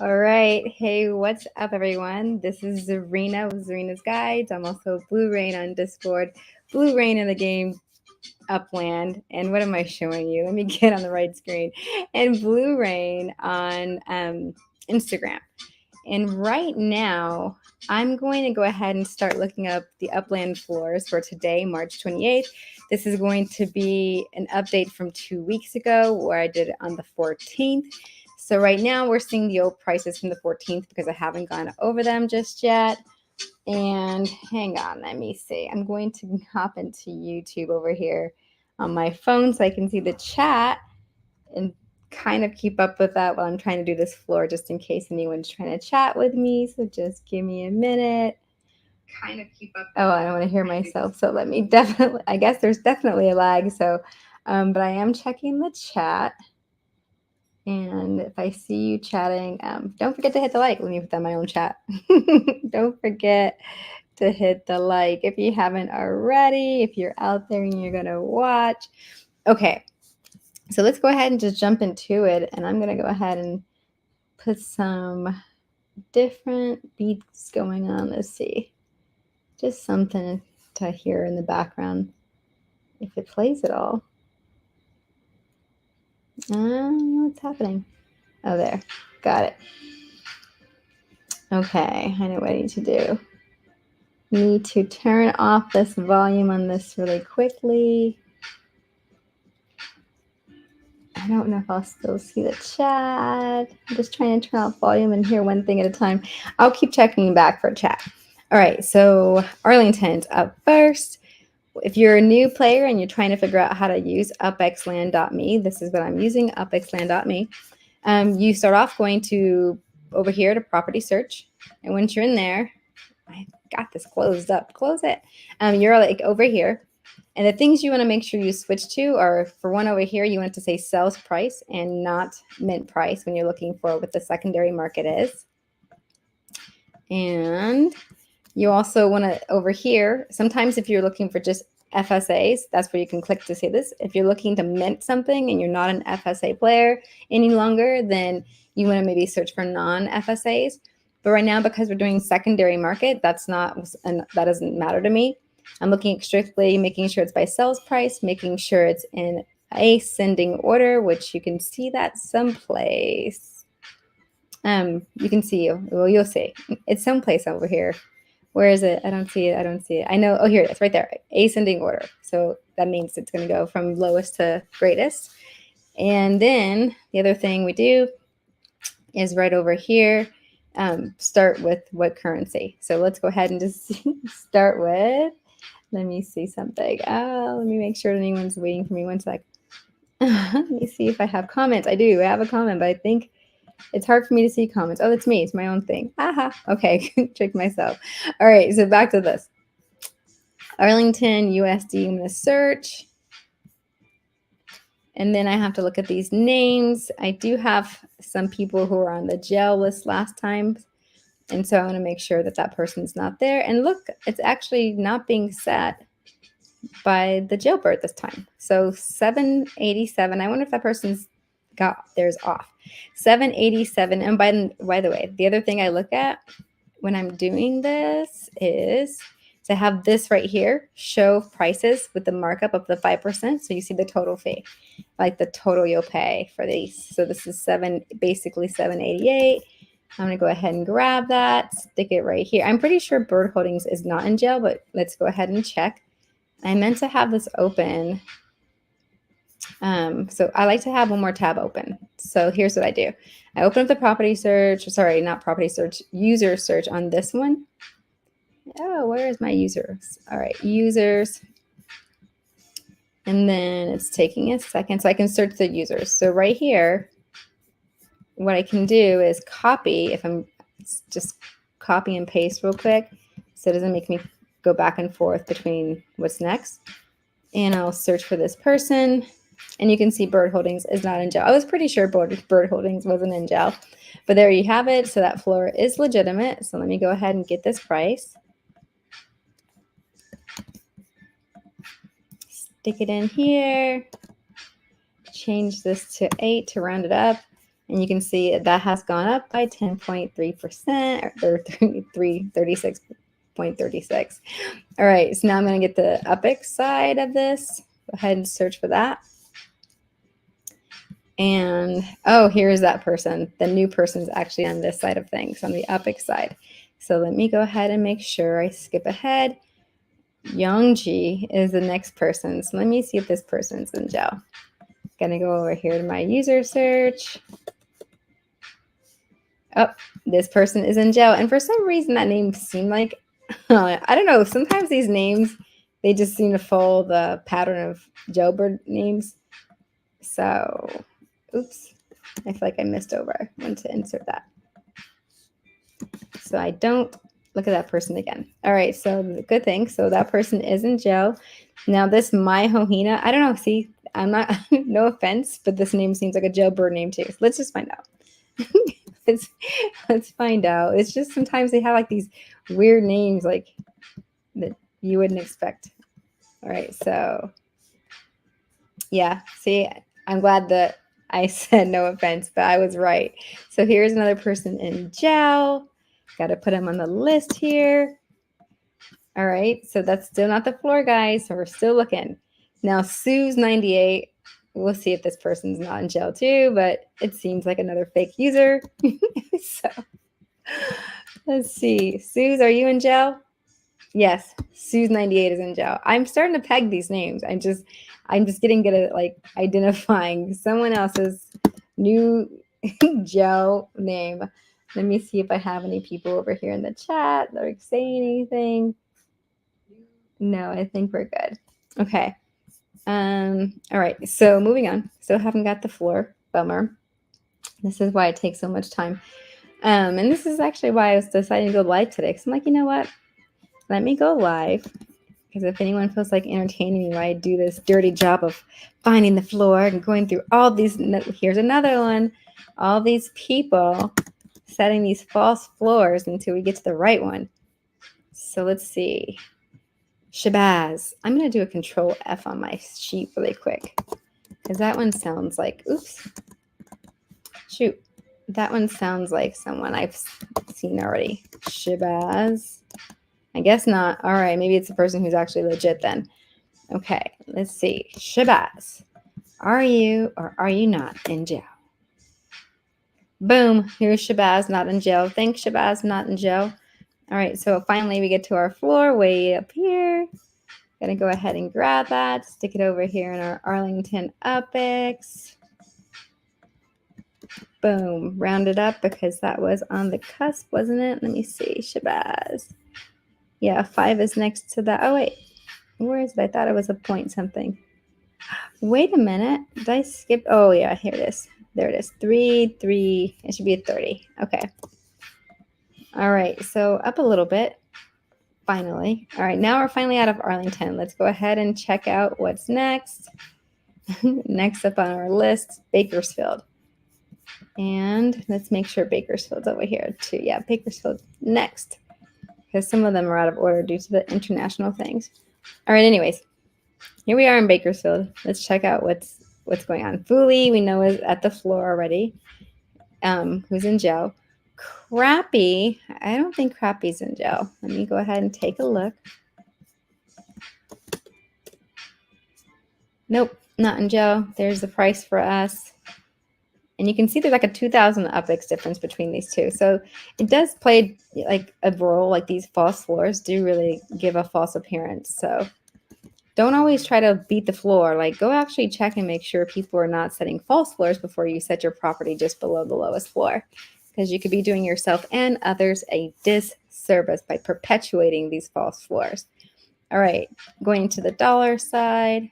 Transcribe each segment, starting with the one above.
All right. Hey, what's up, everyone? This is Zarina with Zarina's Guides. I'm also Bleurain on Discord. Bleurain in the game Upland. And what am I showing you? Let me get on the right screen. And Bleurain on Instagram. And right now, I'm going to go ahead and start looking up the Upland floors for today, March 28th. This is going to be an update from 2 weeks ago where I did it on the 14th. So right now we're seeing the old prices from the 14th because I haven't gone over them just yet. And hang on, let me see. I'm going to hop into YouTube over here on my phone so I can see the chat and kind of keep up with that while I'm trying to do this floor just in case anyone's trying to chat with me. So just give me a minute. Kind of keep up. Oh, I don't want to hear myself. So let me definitely, I guess there's definitely a lag. So, but I am checking the chat. And if I see you chatting, don't forget to hit the like. Let me put that in my own chat. Don't forget to hit the like if you haven't already, if you're out there and you're going to watch. Okay, so let's go ahead and just jump into it. And I'm going to go ahead and put some different beats going on. Let's see. Just something to hear in the background if it plays at all. What's happening? Oh, there. Got it. Okay, I know what I need to do. Need to turn off this volume on this really quickly. I don't know if I'll still see the chat. I'm just trying to turn off volume and hear one thing at a time. I'll keep checking back for chat. All right, so Arlington's up first. If you're a new player and you're trying to figure out how to use upxland.me, this is what I'm using, upxland.me. You start off going to over here to property search. And once you're in there, I got this closed up. Close it. You're like over here. And the things you want to make sure you switch to are, for one over here, you want it to say sales price and not mint price when you're looking for what the secondary market is. And you also want to, over here, sometimes if you're looking for just FSAs, that's where you can click to see this. If you're looking to mint something and you're not an FSA player any longer, then you want to maybe search for non-FSAs. But right now, because we're doing secondary market, that doesn't matter to me. I'm looking strictly making sure it's by sales price, making sure it's in ascending order, which you can see that someplace. You can see, well, you'll see. It's someplace over here. Where is it? I don't see it. I don't see it. I know. Oh, here it is, right there. Ascending order. So that means it's going to go from lowest to greatest. And then the other thing we do is right over here, start with what currency. So let's go ahead and just start with, let me see something. Let me make sure anyone's waiting for me. One sec. Let me see if I have comments. I do. I have a comment, but I think it's hard for me to see comments. Oh, that's me. It's my own thing. Aha. Okay. Tricked myself. All right. So back to this. Arlington USD. I'm going to search. And then I have to look at these names. I do have some people who were on the jail list last time. And so I want to make sure that that person's not there. And look, it's actually not being set by the jailbird this time. So 787. I wonder if that person's got theirs off. 787. And by the way, the other thing I look at when I'm doing this is to have this right here, show prices with the markup of the 5%. So you see the total fee, like the total you'll pay for these. So this is basically 788. I'm going to go ahead and grab that, stick it right here. I'm pretty sure Bird Holdings is not in jail, but let's go ahead and check. I meant to have this open. So I like to have one more tab open. So here's what I do. I open up the property search, sorry, not property search, user search on this one. Oh, where is my users? All right, users. And then it's taking a second. So I can search the users. So right here, what I can do is copy, if I'm just copy and paste real quick, so it doesn't make me go back and forth between what's next. And I'll search for this person. And you can see Bird Holdings is not in jail. I was pretty sure Bird Holdings wasn't in jail. But there you have it. So that floor is legitimate. So let me go ahead and get this price. Stick it in here. Change this to 8 to round it up. And you can see that has gone up by 10.3% or 36.36. All right, so now I'm going to get the UPX side of this. Go ahead and search for that. And oh, here's that person. The new person is actually on this side of things, on the UPX side. So let me go ahead and make sure I skip ahead. Youngji is the next person. So let me see if this person's in gel. Gonna go over here to my user search. Oh, this person is in gel. And for some reason that name seemed like, I don't know, sometimes these names, they just seem to follow the pattern of jailbird names. So, oops, I feel like I missed over. I want to insert that. So I don't look at that person again. All right, so good thing. So that person is in jail. Now this My Hohina, I don't know, see, I'm not, no offense, but this name seems like a jailbird name too. So let's just find out. let's find out. It's just sometimes they have like these weird names like that you wouldn't expect. All right, so yeah, see, I'm glad that I said no offense, but I was right. So here's another person in jail. Got to put him on the list here. All right, so that's still not the floor, guys. So we're still looking. Now, Sue's 98. We'll see if this person's not in jail too, but it seems like another fake user. So let's see. Sue's, are you in jail? Yes, Sue's 98 is in jail. I'm starting to peg these names. I'm just getting good at like identifying someone else's new jail name. Let me see if I have any people over here in the chat that are saying anything. No, I think we're good. Okay. All right. So moving on. Still haven't got the floor. Bummer. This is why it takes so much time. And this is actually why I was deciding to go live today. Because I'm like, you know what? Let me go live. Because if anyone feels like entertaining me while I do this dirty job of finding the floor and going through all these, here's another one, all these people setting these false floors until we get to the right one. So let's see. Shabazz. I'm going to do a control F on my sheet really quick. Because that one sounds like, oops. Shoot. That one sounds like someone I've seen already. Shabazz. I guess not. All right, maybe it's a person who's actually legit then. Okay, let's see. Shabazz, are you or are you not in jail? Boom, here's Shabazz not in jail. Thanks, Shabazz not in jail. All right, so finally we get to our floor way up here. Gonna go ahead and grab that, stick it over here in our Arlington UPX. Boom, round it up because that was on the cusp, wasn't it? Let me see, Shabazz. Yeah, 5 is next to that. Oh, wait. Where is it? I thought it was a point something. Wait a minute. Did I skip? Oh, yeah, here it is. There it is. 3, 3. It should be a 30. Okay. All right, so up a little bit. Finally. All right, now we're finally out of Arlington. Let's go ahead and check out what's next. Next up on our list, Bakersfield. And let's make sure Bakersfield's over here too. Yeah, Bakersfield next. Because some of them are out of order due to the international things. All right, anyways, here we are in Bakersfield. Let's check out what's going on. Foolie, we know, is at the floor already. Who's in jail? Crappy, I don't think Crappy's in jail. Let me go ahead and take a look. Nope, not in jail. There's the price for us. And you can see there's like a 2,000 UPX difference between these two. So it does play like a role. Like these false floors do really give a false appearance. So don't always try to beat the floor. Like go actually check and make sure people are not setting false floors before you set your property just below the lowest floor. Because you could be doing yourself and others a disservice by perpetuating these false floors. All right, going to the dollar side.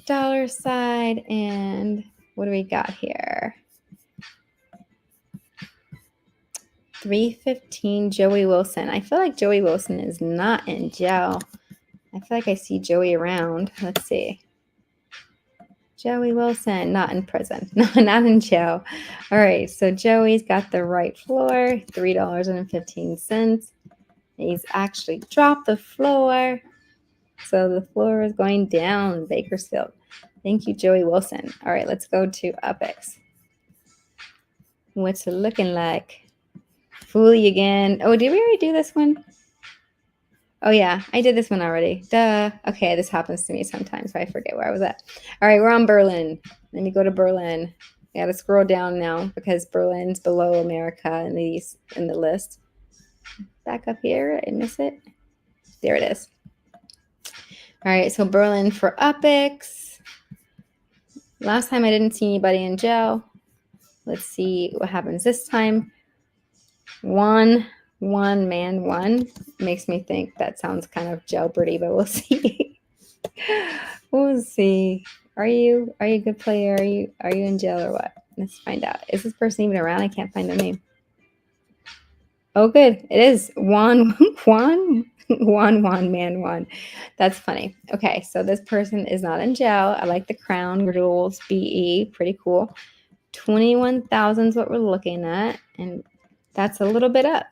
Dollar side, and what do we got here? 315 Joey Wilson. I feel like Joey Wilson is not in jail. I feel like I see Joey around. Let's see. Joey Wilson, not in prison. No, not in jail. All right, so Joey's got the right floor, $3.15. He's actually dropped the floor. So the floor is going down, Bakersfield. Thank you, Joey Wilson. All right, let's go to UPX. What's it looking like? Fully again. Oh, did we already do this one? Oh, yeah, I did this one already. Duh. Okay, this happens to me sometimes, so I forget where I was at. All right, we're on Berlin. Let me go to Berlin. I gotta scroll down now because Berlin's below America in the list. Back up here. I miss it. There it is. All right, so Berlin for epics. Last time I didn't see anybody in jail. Let's see what happens this time. One man, one. Makes me think that sounds kind of jailbirdy, but we'll see. We'll see. Are you a good player? Are you in jail or what? Let's find out. Is this person even around? I can't find their name. Oh, good. It is Juan man, Juan. That's funny. Okay, so this person is not in jail. I like the crown rules BE. Pretty cool. 21,000 is what we're looking at, and that's a little bit up.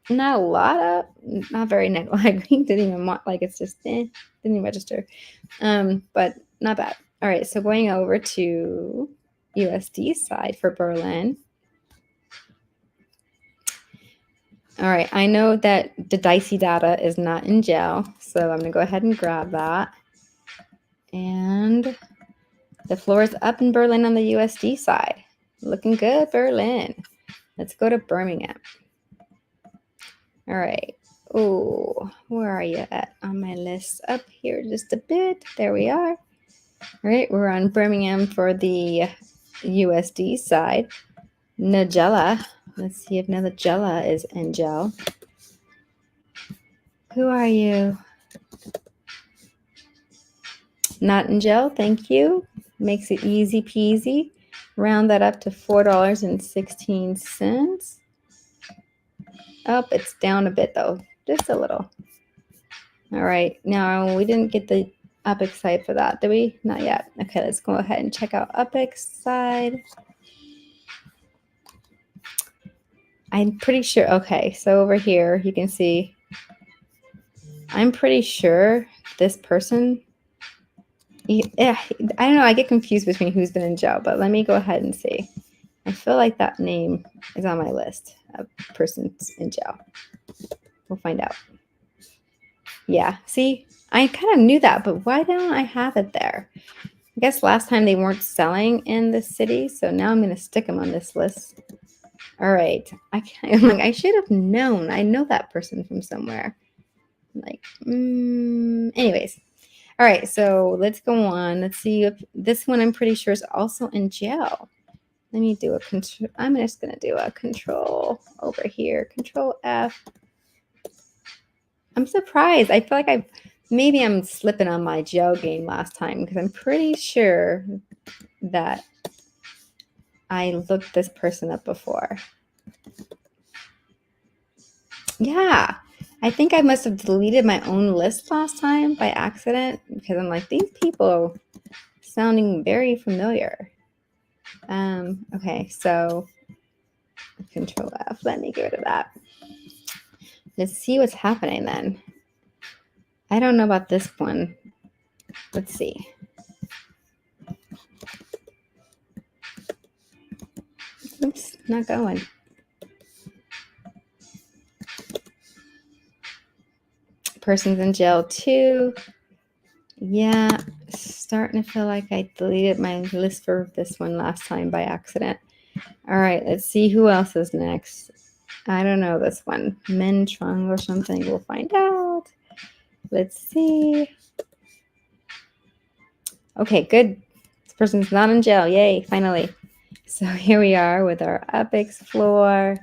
Not a lot up. Not very negative. Didn't even want, like, it's just didn't even register. But not bad. All right, so going over to USD side for Berlin. All right, I know that the dicey data is not in jail, so I'm gonna go ahead and grab that. And the floor is up in Berlin on the USD side. Looking good, Berlin. Let's go to Birmingham. All right. Oh, where are you at on my list? Up here just a bit. There we are. All right, we're on Birmingham for the USD side. Nigella. Let's see if Nigella is in jail. Who are you? Not in jail, thank you. Makes it easy peasy. Round that up to $4.16. Oh, it's down a bit though, just a little. All right, now we didn't get the Epic side for that, did we? Not yet. Okay, let's go ahead and check out Epic's side. I'm pretty sure, okay, so over here you can see, I'm pretty sure this person, I don't know, I get confused between who's been in jail, but let me go ahead and see. I feel like that name is on my list of persons in jail. We'll find out. Yeah, see, I kind of knew that, but why don't I have it there? I guess last time they weren't selling in the city, so now I'm going to stick them on this list. All right, I'm like, I should have known. I know that person from somewhere. Like, anyways. All right, so let's go on. Let's see if this one I'm pretty sure is also in jail. Let me do a control. I'm just going to do a control over here. Control F. I'm surprised. I feel like maybe I'm slipping on my jail game last time because I'm pretty sure that I looked this person up before. Yeah, I think I must have deleted my own list last time by accident because I'm like, these people sounding very familiar. Okay, so Control F. Let me get rid of that. Let's see what's happening then. I don't know about this one. Let's see. Oops, not going. Person's in jail too. Yeah, starting to feel like I deleted my list for this one last time by accident. All right, let's see who else is next. I don't know this one. Mentrong or something. We'll find out. Let's see. Okay, good. This person's not in jail. Yay, finally. So here we are with our Epics floor.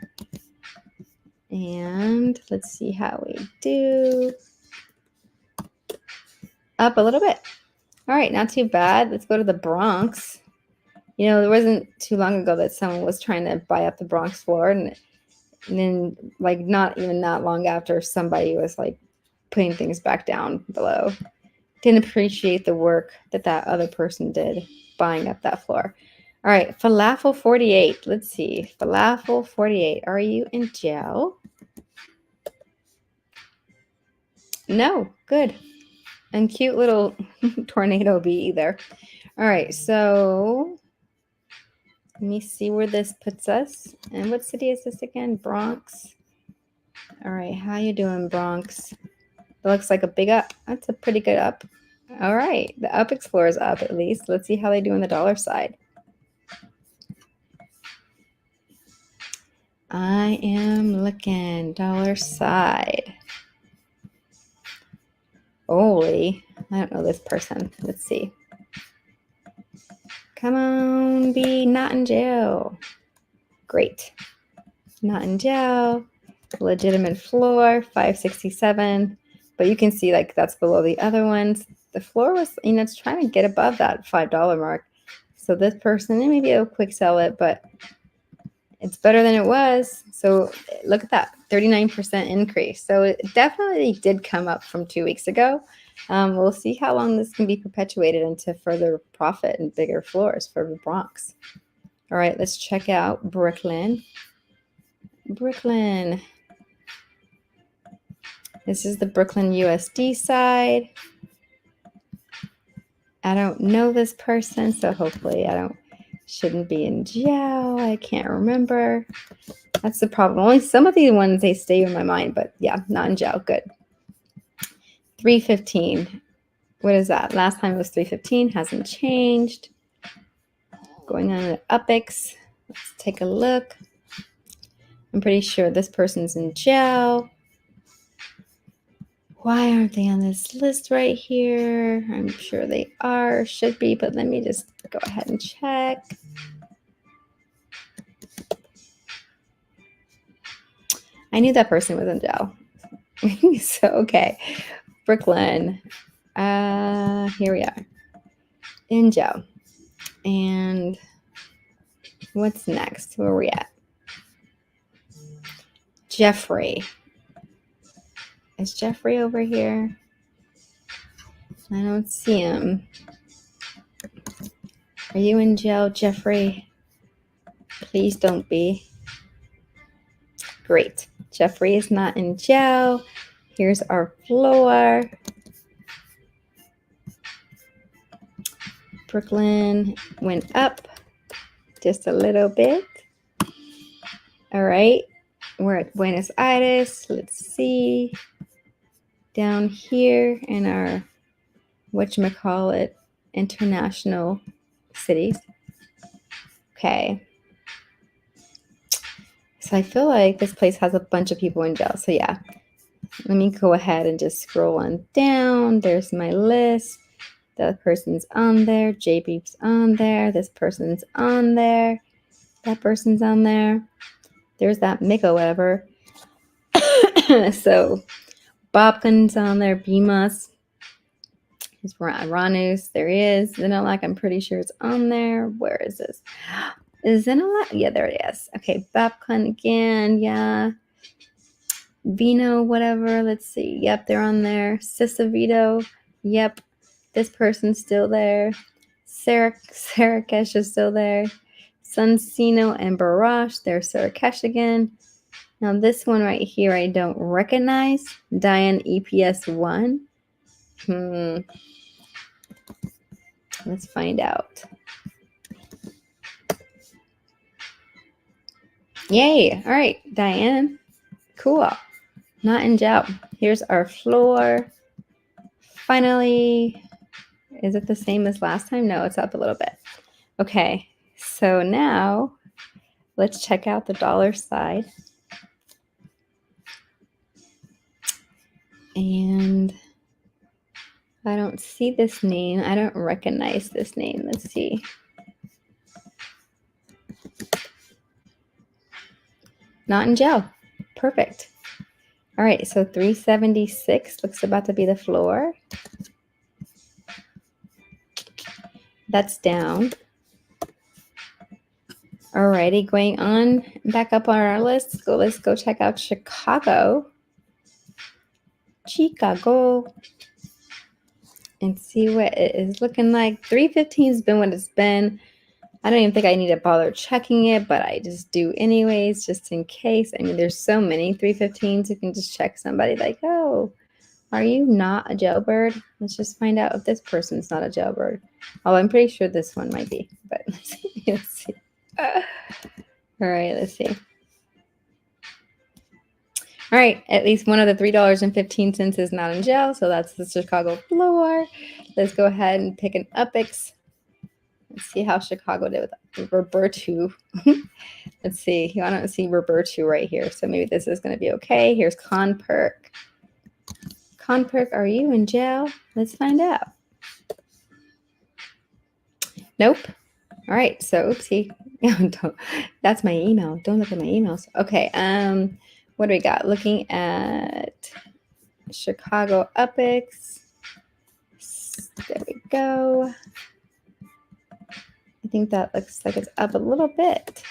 And let's see how we do. Up a little bit. All right, not too bad. Let's go to the Bronx. You know, there wasn't too long ago that someone was trying to buy up the Bronx floor, and then, like, not even that long after, somebody was, like, putting things back down below. Didn't appreciate the work that other person did buying up that floor. All right, Falafel 48. Let's see. Falafel 48. Are you in jail? No. Good. And cute little tornado bee either. All right, so Let me see where this puts us. And what city is this again? Bronx. All right, how you doing, Bronx? It looks like a big up. That's a pretty good up. All right, the up Explorer is up at least. Let's see how they do on the dollar side. I am looking dollar side. Holy, I don't know this person. Let's see. Come on, be not in jail. Great. Not in jail. Legitimate floor, 567. But you can see like that's below the other ones. The floor was, it's trying to get above that $5 mark. So this person, maybe it'll quick sell it, but it's better than it was. So look at that, 39% increase. So it definitely did come up from 2 weeks ago. We'll see how long this can be perpetuated into further profit and bigger floors for the Bronx. All right, let's check out Brooklyn. Brooklyn. This is the Brooklyn USD side. I don't know this person, so hopefully shouldn't be in jail. I can't remember. That's the problem. Only some of the ones, they stay in my mind, but yeah, not in jail. Good. 315. What is that? Last time it was 315. Hasn't changed. Going on at UPX. Let's take a look. I'm pretty sure this person's in jail. Why aren't they on this list right here? I'm sure they are, should be, but let me just go ahead and check. I knew that person was in jail. So, okay. Brooklyn. Here we are. In jail. And what's next? Where are we at? Jeffrey. Is Jeffrey over here? I don't see him. Are you in jail, Jeffrey? Please don't be. Great. Jeffrey is not in jail. Here's our floor. Brooklyn went up just a little bit. All right. We're at Buenos Aires. Let's see. Down here in our, whatchamacallit, international cities. Okay. So I feel like this place has a bunch of people in jail. So yeah, let me go ahead and just scroll on down. There's my list. That person's on there. JB's on there. This person's on there. That person's on there. There's that Miko whatever. So Bobkin's on there. Bimas. There's Ranus. There he is. Zenilak, I'm pretty sure it's on there. Where is this? Is Zenilak? Yeah, there it is. Okay, Babkin again. Yeah. Vino, whatever. Let's see. Yep, they're on there. Sisavito. Yep. This person's still there. Sarakesh is still there. Sunsino and Barash. There's Sarakesh again. Now this one right here I don't recognize. Diane EPS 1. Let's find out. Yay. All right, Diane. Cool. Not in jail. Here's our floor. Finally. Is it the same as last time? No, it's up a little bit. Okay. So now let's check out the dollar side. And I don't see this name. I don't recognize this name. Let's see. Not in jail. Perfect. All right, so 376 looks about to be the floor. That's down. All righty, going on back up on our list. Let's go check out Chicago. And see what it is looking like. 315 has been what it's been. I don't even think I need to bother checking it, but I just do anyways, just in case. I mean, there's so many 315s. You can just check somebody like, oh, are you not a jailbird? Let's just find out if this person's not a jailbird. Oh, I'm pretty sure this one might be, but let's see. All right, let's see. All right, at least one of the $3.15 is not in gel, so that's the Chicago floor. Let's go ahead and pick an Upix. Let's see how Chicago did with Roberto. Let's see. I don't see Roberto right here, so maybe this is going to be okay. Here's Conperk. Conperk, are you in gel? Let's find out. Nope. All right, so oopsie. That's my email. Don't look at my emails. Okay. What do we got? Looking at Chicago Upix. There we go. I think that looks like it's up a little bit.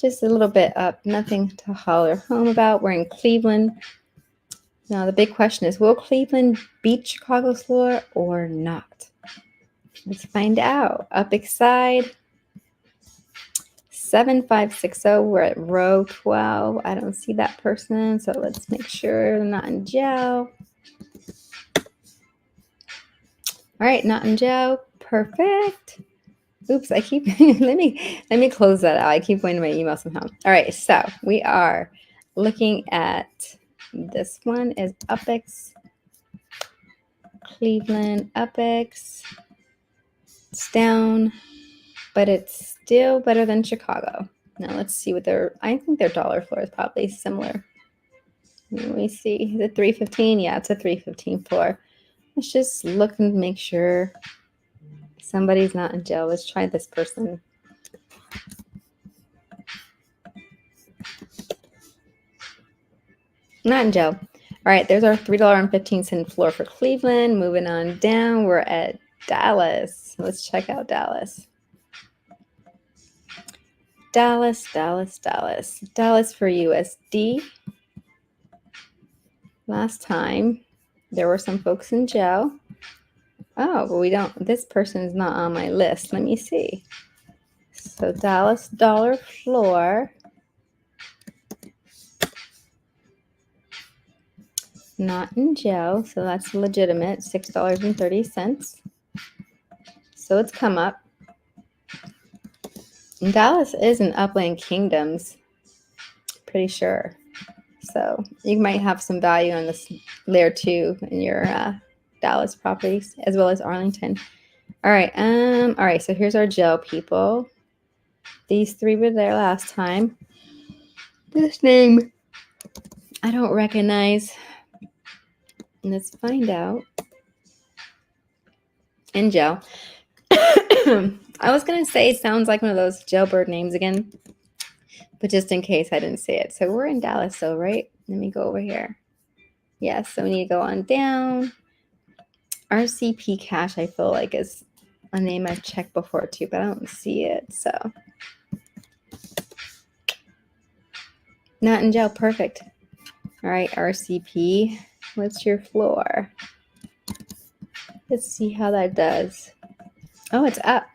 Just a little bit up. Nothing to holler home about. We're in Cleveland. Now the big question is, will Cleveland beat Chicago's floor or not? Let's find out. Upix side. 7560. We're at row 12. I don't see that person, so let's make sure they're not in gel. All right, not in gel. Perfect. Oops, I keep let me close that out. I keep going to my email somehow. All right, so we are looking at this one is Upix. Cleveland Upix. It's down, but it's still better than Chicago. Now let's see what I think their dollar floor is probably similar. Let me see. The 315. Yeah, it's a 315 floor. Let's just look and make sure somebody's not in gel. Let's try this person. Not in gel. All right, there's our $3.15 floor for Cleveland. Moving on down, we're at Dallas. Let's check out Dallas. Dallas for USD. Last time, there were some folks in gel. Oh, but we don't. This person is not on my list. Let me see. So Dallas dollar floor. Not in gel, so that's legitimate. $6.30. So it's come up. And Dallas is in Upland Kingdoms. Pretty sure. So you might have some value on this layer 2 in your Dallas properties, as well as Arlington. All right. All right. So here's our gel people. These 3 were there last time. This name I don't recognize. Let's find out. In gel. I was going to say it sounds like one of those jailbird names again, but just in case I didn't say it. So we're in Dallas, so right? Let me go over here. Yes, so we need to go on down. RCP Cash, I feel like, is a name I've checked before too, but I don't see it. So not in gel. Perfect. All right, RCP. What's your floor? Let's see how that does. Oh, it's up.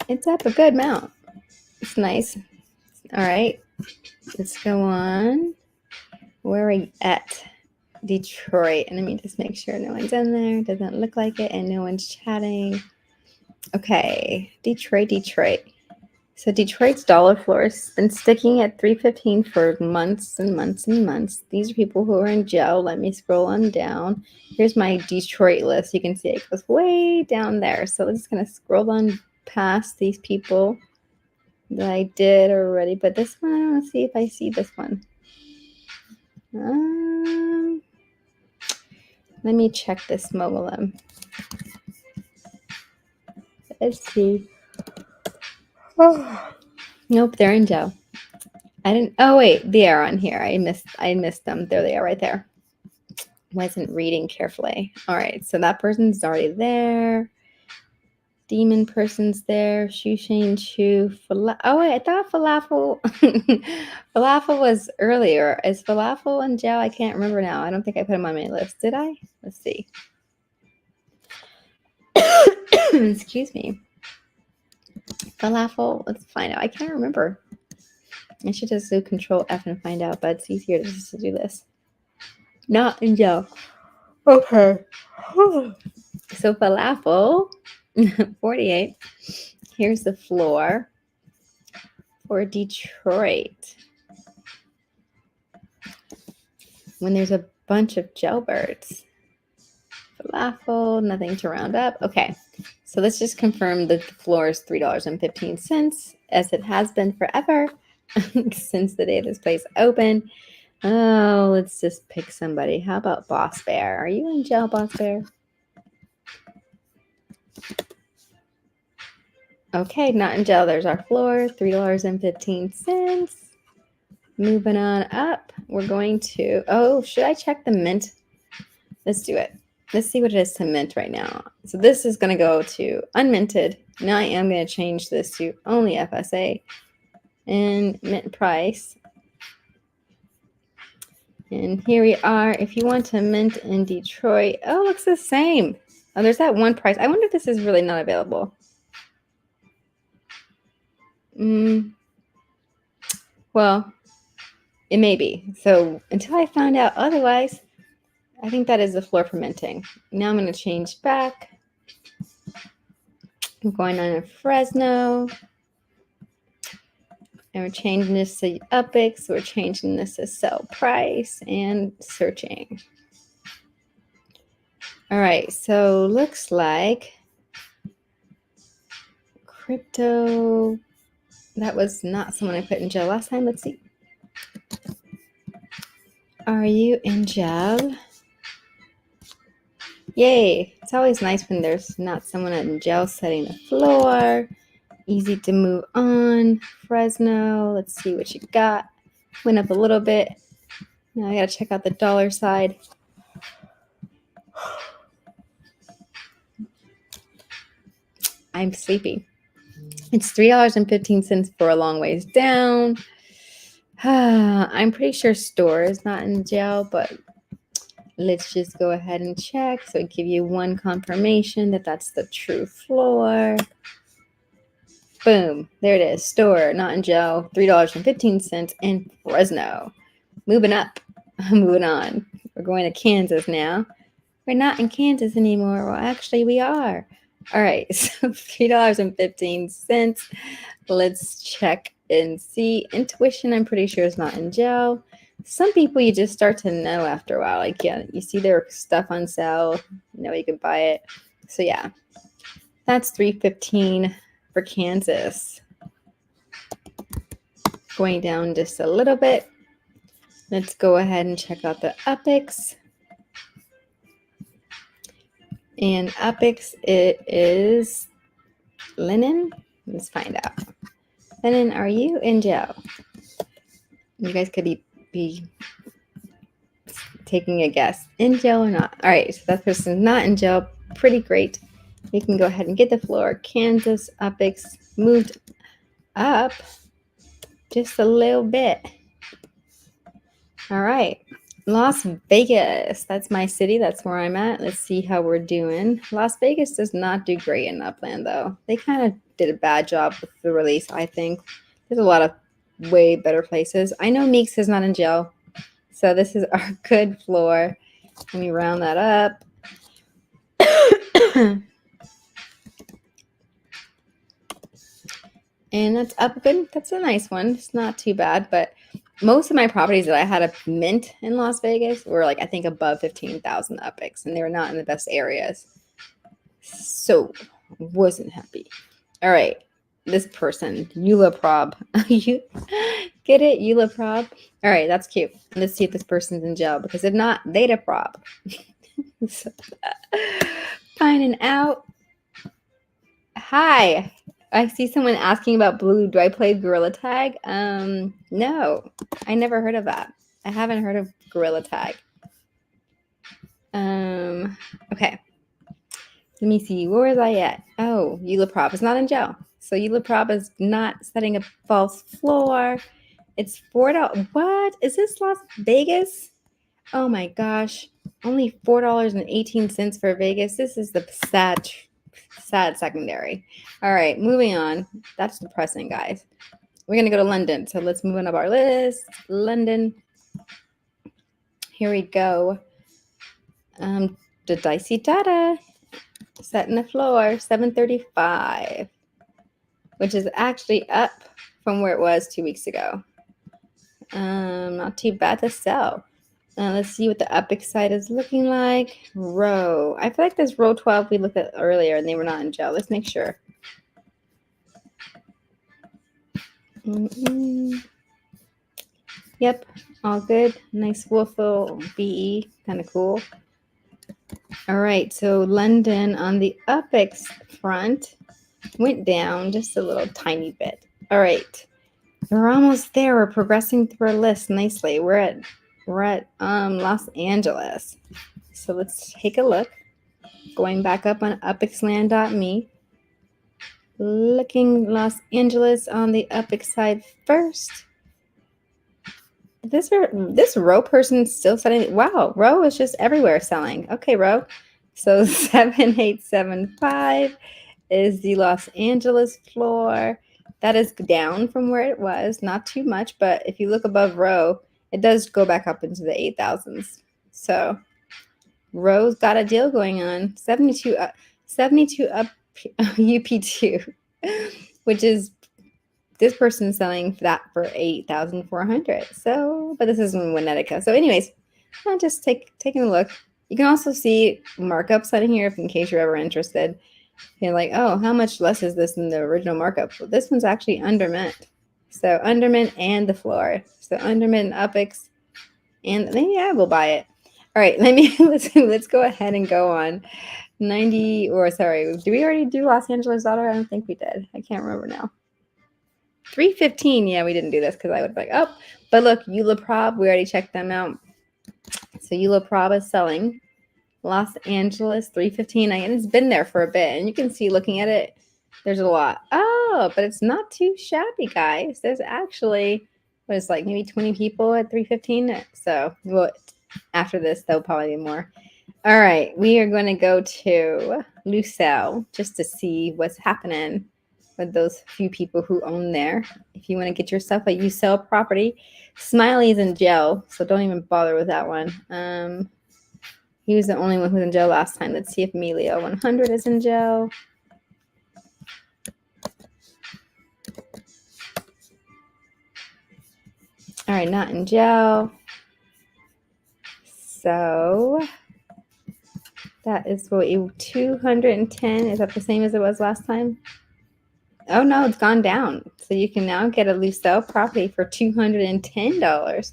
It's up a good amount. It's nice. All right. Let's go on. Where are we at? Detroit. And let me just make sure no one's in there. Doesn't look like it. And no one's chatting. Okay. Detroit. So Detroit's dollar floor has been sticking at $3.15 for months and months and months. These are people who are in gel. Let me scroll on down. Here's my Detroit list. You can see it goes way down there. So I'm just going to scroll on past these people that I did already. But this one, I want to see if I see this one. Let me check this mobile. Let's see. Oh, nope, they're in gel. I didn't. Oh wait, they are on here. I missed them. There they are, right there. Wasn't reading carefully. All right, so that person's already there. Demon person's there. Shushain Chu. Oh wait, I thought falafel. Falafel was earlier. Is falafel in gel? I can't remember now. I don't think I put him on my list. Did I? Let's see. Excuse me. Falafel. Let's find out. I can't remember. I should just do Control F and find out, but it's easier just to do this. Not in gel. Okay. So falafel 48. Here's the floor for Detroit. When there's a bunch of jailbirds. Falafel, nothing to round up. Okay, so let's just confirm that the floor is $3.15, as it has been forever since the day this place opened. Oh, let's just pick somebody. How about Boss Bear? Are you in jail, Boss Bear? Okay, not in jail. There's our floor, $3.15. Moving on up, we're going to, oh, should I check the mint? Let's do it. Let's see what it is to mint right now. So this is going to go to unminted. Now I am going to change this to only FSA and mint price. And here we are. If you want to mint in Detroit, oh, it looks the same. Oh, there's that one price. I wonder if this is really not available. Well, it may be. So until I find out otherwise, I think that is the floor for minting. Now I'm going to change back. I'm going on a Fresno. And we're changing this to Upix. We're changing this to sell price and searching. All right, so looks like crypto. That was not someone I put in jail last time. Let's see. Are you in jail? Yay. It's always nice when there's not someone in jail setting the floor. Easy to move on. Fresno. Let's see what you got. Went up a little bit. Now I got to check out the dollar side. I'm sleepy. It's $3.15 for a long ways down. I'm pretty sure Store is not in jail, but let's just go ahead and check. So I give you one confirmation that that's the true floor. Boom. There it is. Store, not in jail. $3.15 in Fresno. Moving up. Moving on. We're going to Kansas now. We're not in Kansas anymore. Well, actually, we are. All right. So $3.15. Let's check and see. Intuition, I'm pretty sure, is not in jail. Some people you just start to know after a while. Like, yeah, you see their stuff on sale. You know you can buy it. So, yeah. That's $3.15 for Kansas. Going down just a little bit. Let's go ahead and check out the Upix. And Upix, it is Linen. Let's find out. Linen, are you in jail? You guys could be taking a guess. In jail or not? All right, so that person's not in jail. Pretty great. You can go ahead and get the floor. Kansas Upix moved up just a little bit. All right. Las Vegas. That's my city. That's where I'm at. Let's see how we're doing. Las Vegas does not do great in Upland, though. They kind of did a bad job with the release, I think. There's a lot of way better places. I know Meeks is not in jail. So this is our good floor. Let me round that up. And that's up good. That's a nice one. It's not too bad, but most of my properties that I had a mint in Las Vegas were like, I think above 15,000 Upix, and they were not in the best areas. So wasn't happy. All right. This person, Eula Prob. You get it? Eula Prob. All right, that's cute. Let's see if this person's in jail, because if not, Data Prob. So, finding out. Hi. I see someone asking about Blue. Do I play Gorilla Tag? No, I never heard of that. I haven't heard of Gorilla Tag. Okay. Let me see. Where was I at? Oh, Eula Prob is not in jail. So Eula Prob is not setting a false floor. It's $4. What? Is this Las Vegas? Oh my gosh. Only $4.18 for Vegas. This is the sad secondary. All right, moving on. That's depressing, guys. We're going to go to London. So let's move on up our list. London. Here we go. The dicey data. Setting the floor, 735, which is actually up from where it was 2 weeks ago. Not too bad to sell. Let's see what the Epic side is looking like. Row. I feel like this row 12 we looked at earlier and they were not in gel. Let's make sure. Yep, all good. Nice Wolfo BE, kind of cool. All right, so London on the Epics front went down just a little tiny bit. All right, we're almost there. We're progressing through our list nicely. We're at Los Angeles. So let's take a look. Going back up on epicsland.me. Looking Los Angeles on the Epic side first. This row person still selling. Wow, row is just everywhere selling. Okay, row. So 7875 is the Los Angeles floor. That is down from where it was, not too much, but if you look above row, it does go back up into the 8,000s. So row's got a deal going on. 72 up UP2, which is this person's selling that for 8,400. So, but this is in Winnetka. So anyways, I'll just taking a look. You can also see markups on here if in case you're ever interested. You're like, oh, how much less is this than the original markup? Well, this one's actually undermint. So undermint and the floor. So undermint and Upix. And maybe I will buy it. All right, let's go ahead and go on 90, or sorry, did we already do Los Angeles dollar? I don't think we did. I can't remember now. 315. Yeah, we didn't do this because I would be like, oh, but look, Eulaprob, we already checked them out. So Eulaprob is selling Los Angeles 315. And it's been there for a bit, and you can see looking at it, there's a lot. Oh, but it's not too shabby, guys. There's actually what is like maybe 20 people at 315. So well, after this, there'll probably be more. All right, we are going to go to Lucelle just to see what's happening with those few people who own there. If you want to get yourself a Lucelle property, Smiley's in gel, so don't even bother with that one. He was the only one who was in gel last time. Let's see if Melio 100 is in gel. All right, not in gel. So that is what 210. Is that the same as it was last time? Oh no, it's gone down. So you can now get a Lucelle property for $210.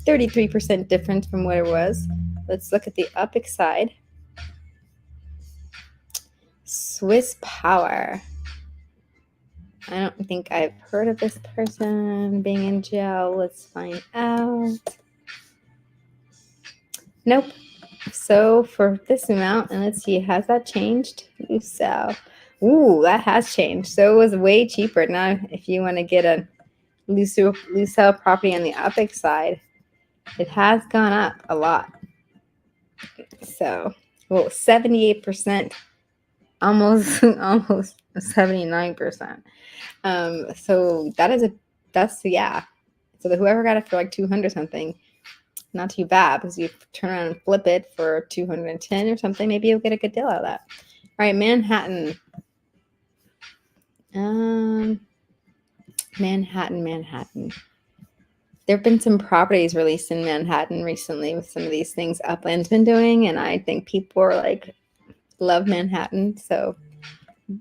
33% difference from what it was. Let's look at the Upix side. Swiss Power. I don't think I've heard of this person being in gel. Let's find out. Nope. So for this amount, and let's see, has that changed? Lucelle. Ooh, that has changed. So it was way cheaper. Now, if you want to get a Lucelle property on the Upix side, it has gone up a lot. So, well, 78%, almost 79%. So yeah. So whoever got it for like 200 something, not too bad, because you turn around and flip it for 210 or something, maybe you'll get a good deal out of that. All right, Manhattan. Manhattan. There have been some properties released in Manhattan recently with some of these things Upland's been doing, and I think people are like, love Manhattan. So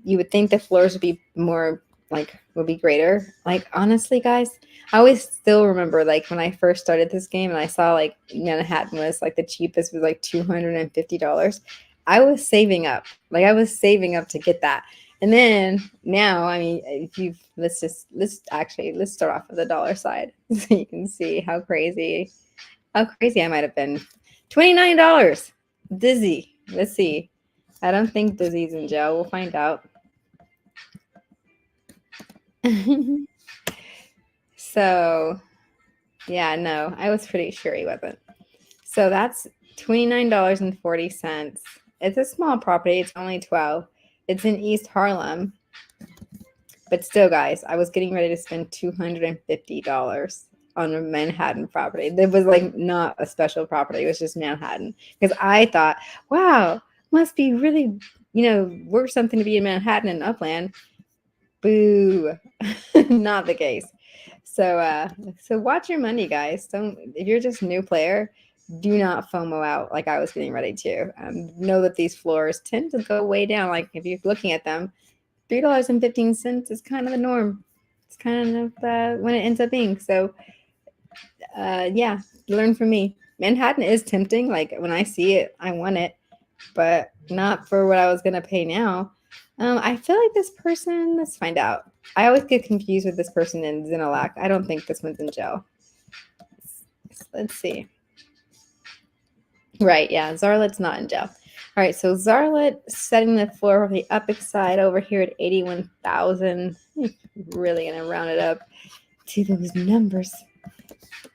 you would think the floors would be more like, would be greater. Like, honestly, guys, I always still remember like when I first started this game and I saw like Manhattan was like the cheapest was like $250. I was saving up. Like, I was saving up to get that. And then now, I mean, if let's start off with the dollar side so you can see how crazy I might have been. $29. Dizzy. Let's see. I don't think Dizzy's in gel. We'll find out. So, yeah, no, I was pretty sure he wasn't. So that's $29.40. It's a small property. It's only 12. It's in East Harlem. But still, guys, I was getting ready to spend $250 on a Manhattan property. It was like not a special property. It was just Manhattan. Because I thought, wow, must be really worth something to be in Manhattan and Upland. Boo. Not the case. So watch your money, guys. If you're just a new player, do not FOMO out like I was getting ready to. Know that these floors tend to go way down. Like if you're looking at them, $3.15 is kind of the norm. It's kind of when it ends up being. So yeah, learn from me. Manhattan is tempting. Like when I see it, I want it, but not for what I was gonna pay now. I feel like this person, let's find out. I always get confused with this person in Zinalac. I don't think this one's in jail. Let's see. Right, yeah, Zarlet's not in jail. All right, so Zarlet setting the floor for the Epic side over here at 81,000. Really gonna round it up to those numbers.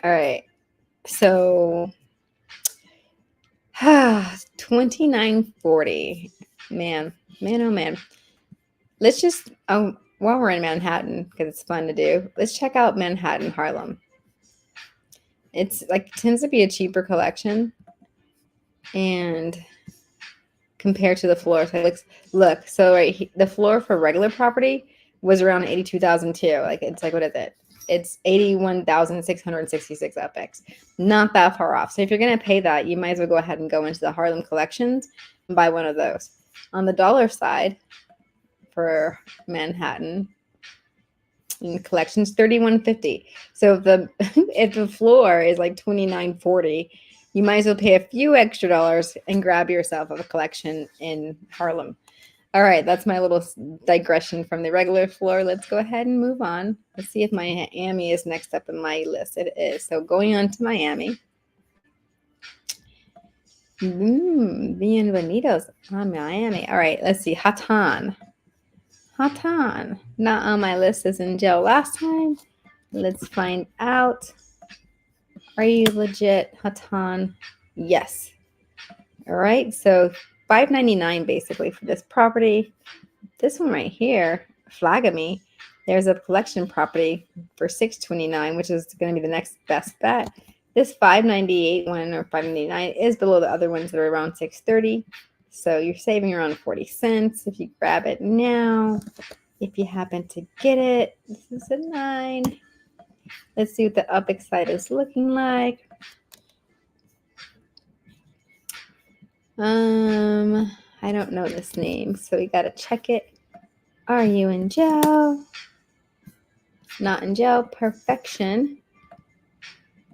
All right, so 2940. Man, oh man. Let's just while we're in Manhattan, because it's fun to do, let's check out Manhattan Harlem. It's like tends to be a cheaper collection, and compared to the floor, so look. So the floor for regular property was around 82,000 too. Like it's like, what is it? It's 81,666 epics. Not that far off. So if you're gonna pay that, you might as well go ahead and go into the Harlem collections and buy one of those. On the dollar side, for Manhattan in collections, 31.50. So if the floor is like 29.40, you might as well pay a few extra dollars and grab yourself a collection in Harlem. All right, that's my little digression from the regular floor. Let's go ahead and move on. Let's see if Miami is next up in my list. It is. So going on to Miami. Bienvenidos on Miami. All right, let's see. Hatan, not on my list as in jail last time. Let's find out. Are you legit, Hatan? Yes. All right, so $5.99 basically for this property. This one right here, Flagamy, there's a collection property for $6.29, which is going to be the next best bet. This $5.98 one or $5.99 is below the other ones that are around $6.30. So you're saving around 40 cents if you grab it now. If you happen to get it, this is a 9. Let's see what the Epic side is looking like. I don't know this name, so we gotta check it. Are you in jail? Not in jail. Perfection.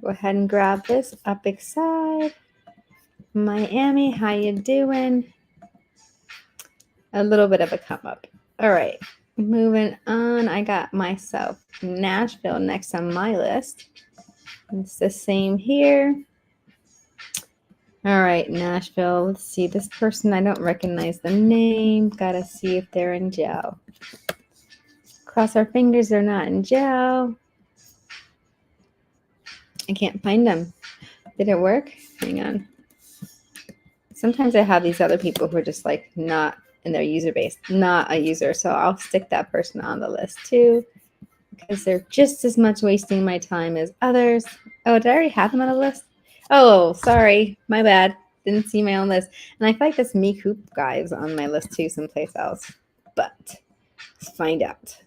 Go ahead and grab this Epic side. Miami, how you doing? A little bit of a come up. All right, moving on. I got myself Nashville next on my list. It's the same here. All right, Nashville. Let's see. This person, I don't recognize the name. Gotta see if they're in jail. Cross our fingers they're not in jail. I can't find them. Did it work? Hang on. Sometimes I have these other people who are just like not in their user base, not a user. So I'll stick that person on the list too, because they're just as much wasting my time as others. Oh, did I already have them on the list? Oh, sorry. My bad. Didn't see my own list. And I feel like this Meek Hoop guy is on my list too someplace else. But let's find out.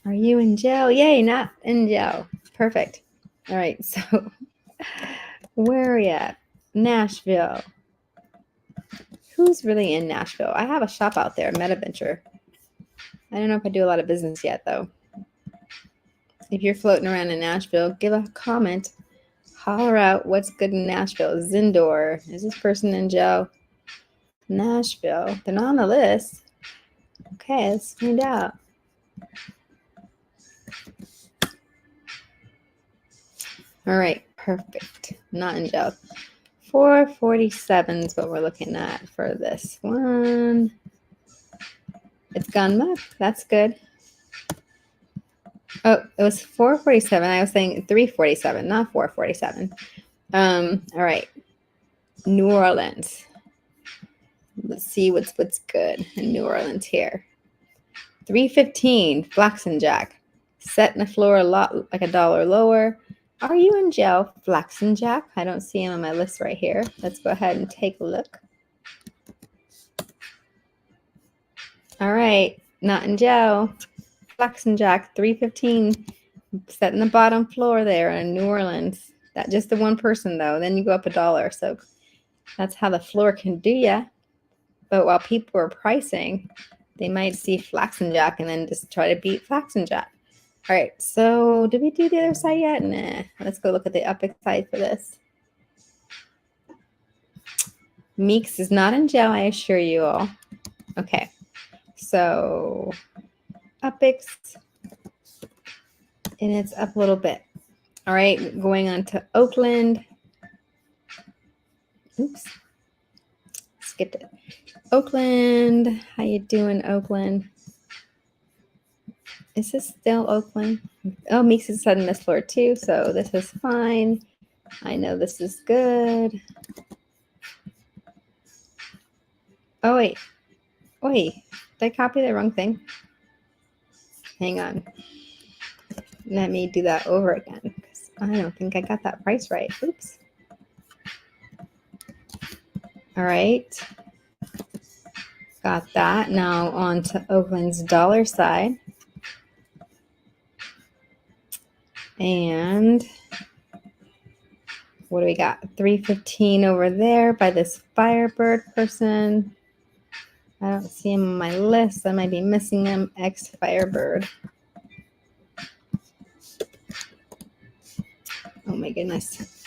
Are you in jail? Yay, not in jail. Perfect. All right, so where are we at? Nashville. Who's really in Nashville? I have a shop out there, MetaVenture. I don't know if I do a lot of business yet, though. If you're floating around in Nashville, give a comment. Holler out what's good in Nashville. Zindor. Is this person in jail? Nashville. They're not on the list. Okay, let's find out. All right, perfect. Not in jail. 447 is what we're looking at for this one. It's gone up. That's good. Oh, it was 447. I was saying 347, not 447. All right. New Orleans. Let's see what's good in New Orleans here. 315, Flaxen Jack. Setting the floor a lot like $1 lower. Are you in jail, Flaxen Jack? I don't see him on my list right here. Let's go ahead and take a look. All right, not in Joe. Flaxen Jack, 315. Set in the bottom floor there in New Orleans. That just the one person though. Then you go up $1. So that's how the floor can do ya. But while people are pricing, they might see Flaxen Jack and then just try to beat Flaxen Jack. All right, so did we do the other side yet? Nah. Let's go look at the Epic side for this. Meeks is not in jail, I assure you all. Okay, so Epics, and it's up a little bit. All right, going on to Oakland. Oops, skipped it. Oakland, how you doing, Oakland? Is this still Oakland? Oh, Meeks is setting this floor too, so this is fine. I know this is good. Oh, wait. Did I copy the wrong thing? Hang on. Let me do that over again, because I don't think I got that price right. Oops. All right. Got that. Now on to Oakland's dollar side. And what do we got? 315 over there by this Firebird person. I don't see him on my list. I might be missing him. X Firebird. Oh my goodness.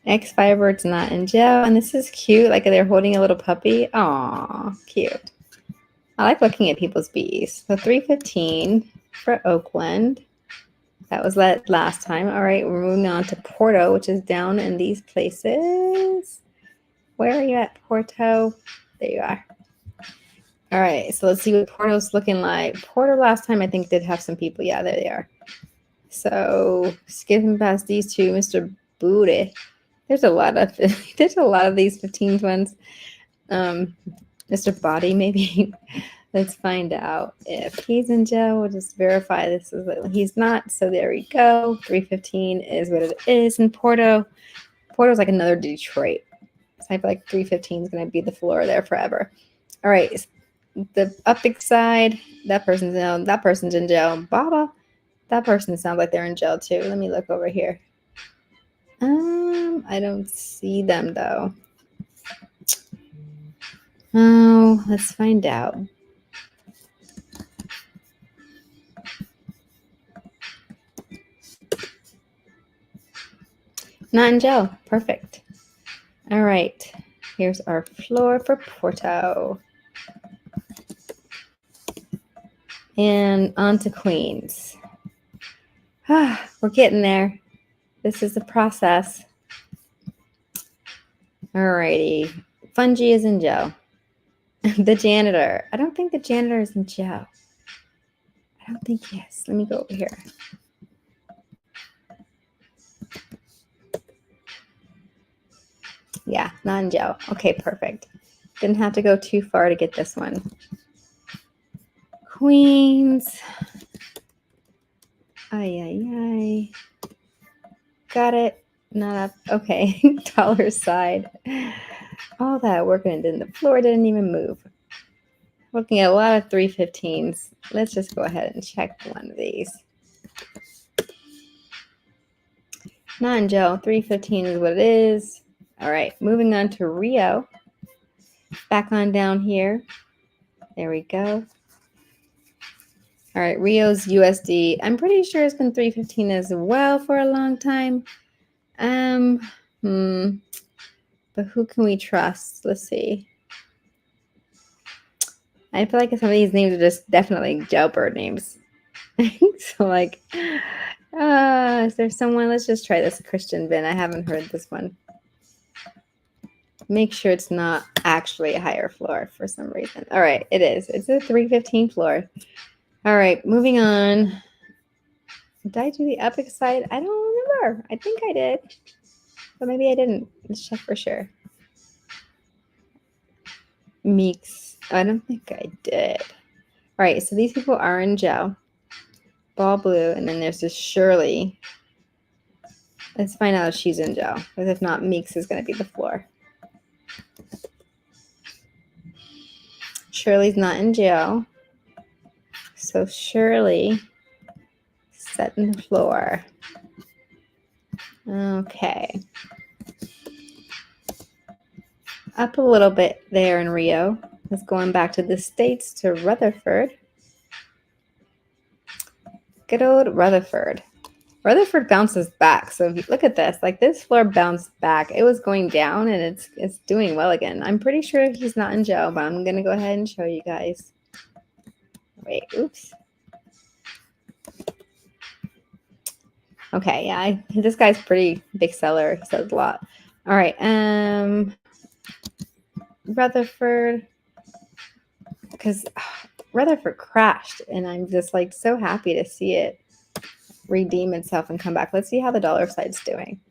X Firebird's not in jail. And this is cute. Like they're holding a little puppy. Aw, cute. I like looking at people's bees. So 315 for Oakland. That was that last time. All right, we're moving on to Porto, which is down in these places. Where are you at, Porto? There you are. All right, so let's see what Porto's looking like. Porto last time I think did have some people. Yeah, there they are. So skipping past these two, Mr. Booty. There's a lot of these 15 ones. Mr. Body, maybe. Let's find out if he's in jail. We'll just verify this is he's not. So there we go. 315 is what it is in Porto. Porto's like another Detroit. So I feel like 315 is going to be the floor there forever. All right. The Uptick side, that person's in jail. Baba, that person sounds like they're in jail too. Let me look over here. I don't see them though. Oh, let's find out. Not in jail. Perfect. All right. Here's our floor for Porto. And on to Queens. We're getting there. This is the process. All righty. Fungi is in jail. The janitor. I don't think the janitor is in jail. I don't think he is. Let me go over here. Yeah, not in jail. Okay, perfect. Didn't have to go too far to get this one. Queens. Ay. Got it. Not up. Okay. Dollar side. All that work and then the floor didn't even move. Looking at a lot of 315s. Let's just go ahead and check one of these. Not in jail. 315 is what it is. All right. Moving on to Rio. Back on down here. There we go. All right. Rio's USD. I'm pretty sure it's been 315 as well for a long time. But who can we trust? Let's see. I feel like some of these names are just definitely jailbird names. So like, is there someone? Let's just try this Christian Bin. I haven't heard this one. Make sure it's not actually a higher floor for some reason. All right, it is. It's a 315 floor. All right, moving on. Did I do the Epic side? I don't remember. I think I did. But maybe I didn't. Let's check for sure. Meeks. I don't think I did. All right, so these people are in jail. Ball Blue, and then there's this Shirley. Let's find out if she's in jail. Because if not, Meeks is going to be the floor. Shirley's not in jail. So Shirley setting the floor. Okay. Up a little bit there in Rio. Let's going back to the States to Rutherford. Good old Rutherford. Rutherford bounces back. So if you look at this, like this floor bounced back. It was going down and it's doing well again. I'm pretty sure he's not in jail, but I'm going to go ahead and show you guys. Wait, oops. Okay, yeah, this guy's pretty big seller. He sells a lot. All right, Rutherford, because Rutherford crashed, and I'm just like so happy to see it redeem itself and come back. Let's see how the dollar side's doing.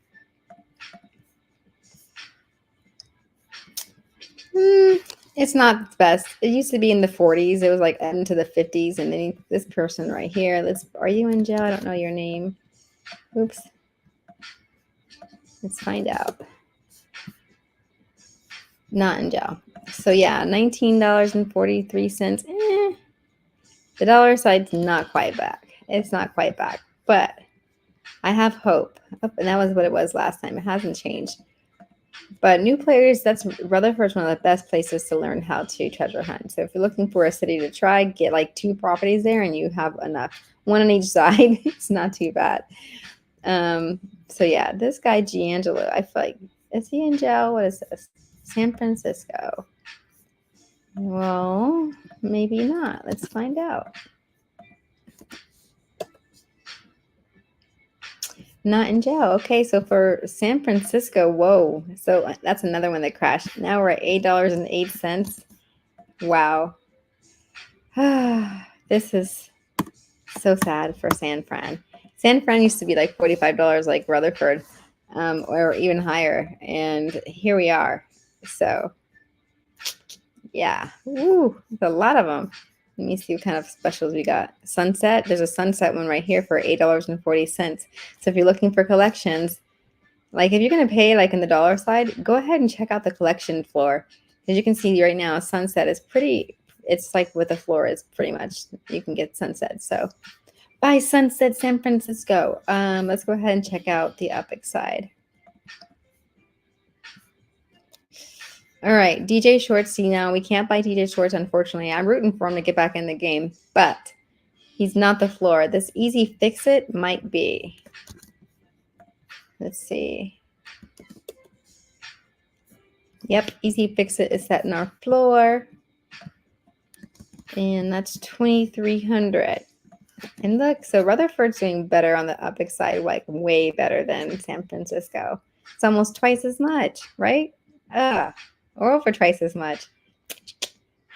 It's not the best. It used to be in the 40s. It was like into the 50s, and then this person right here. Are you in jail? I don't know your name. Oops. Let's find out. Not in jail. So yeah, $19.43. The dollar side's not quite back. It's not quite back, but I have hope. Oh, and that was what it was last time. It hasn't changed. But new players, Rutherford's one of the best places to learn how to treasure hunt. So if you're looking for a city to try, get like 2 properties there and you have enough. 1 on each side. It's not too bad. So yeah, this guy Giangelo, I feel like, is he in jail? What is this? San Francisco. Well, maybe not. Let's find out. Not in jail. Okay, so for San Francisco, whoa. So that's another one that crashed. Now we're at $8.08. Wow. This is so sad for San Fran. San Fran used to be like $45 like Rutherford, or even higher. And here we are. So yeah, woo, a lot of them. Let me see what kind of specials we got. Sunset. There's a sunset one right here for $8.40. So if you're looking for collections, like if you're going to pay like in the dollar side, go ahead and check out the collection floor. As you can see right now, sunset is pretty, it's like with the floor is pretty much, you can get sunset. So buy Sunset San Francisco. Let's go ahead and check out the Epic side. All right, DJ Shorts. See, now we can't buy DJ Shorts, unfortunately. I'm rooting for him to get back in the game, but he's not the floor. This Easy Fix It might be. Let's see. Yep, Easy Fix It is setting our floor, and that's 2,300. And look, so Rutherford's doing better on the Epic side, like way better than San Francisco. It's almost twice as much, right? Or over twice as much.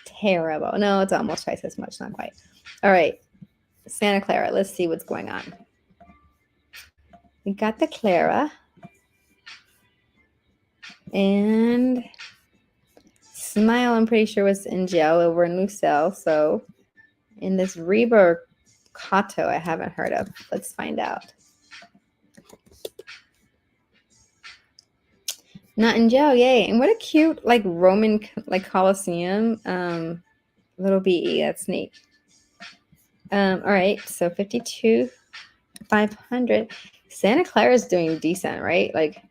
Terrible. No, it's almost twice as much. Not quite. All right. Santa Clara. Let's see what's going on. We got the Clara. And Smile, I'm pretty sure, was in jail over in Lucille. So in this Reba Cato, I haven't heard of. Let's find out. Not in jail, yay. And what a cute, like, Roman, like, Colosseum. Little BE, that's neat. All right, so 52,500. Santa Clara is doing decent, right? Like,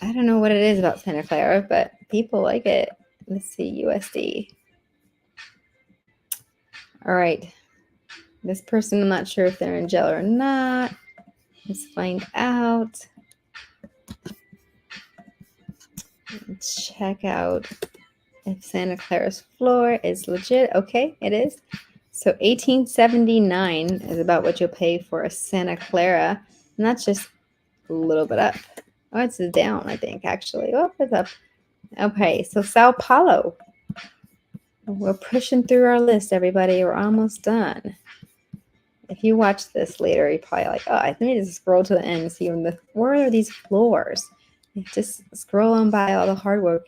I don't know what it is about Santa Clara, but people like it. Let's see, USD. All right. This person, I'm not sure if they're in jail or not. Let's find out. Let's check out if Santa Clara's floor is legit. Okay, it is. So $18.79 is about what you'll pay for a Santa Clara. And that's just a little bit up. Oh, it's down, I think, actually. Oh, it's up. Okay, so Sao Paulo. We're pushing through our list, everybody. We're almost done. If you watch this later, you're probably like, oh, I need to scroll to the end and see where are these floors? Just scroll on by all the hard work.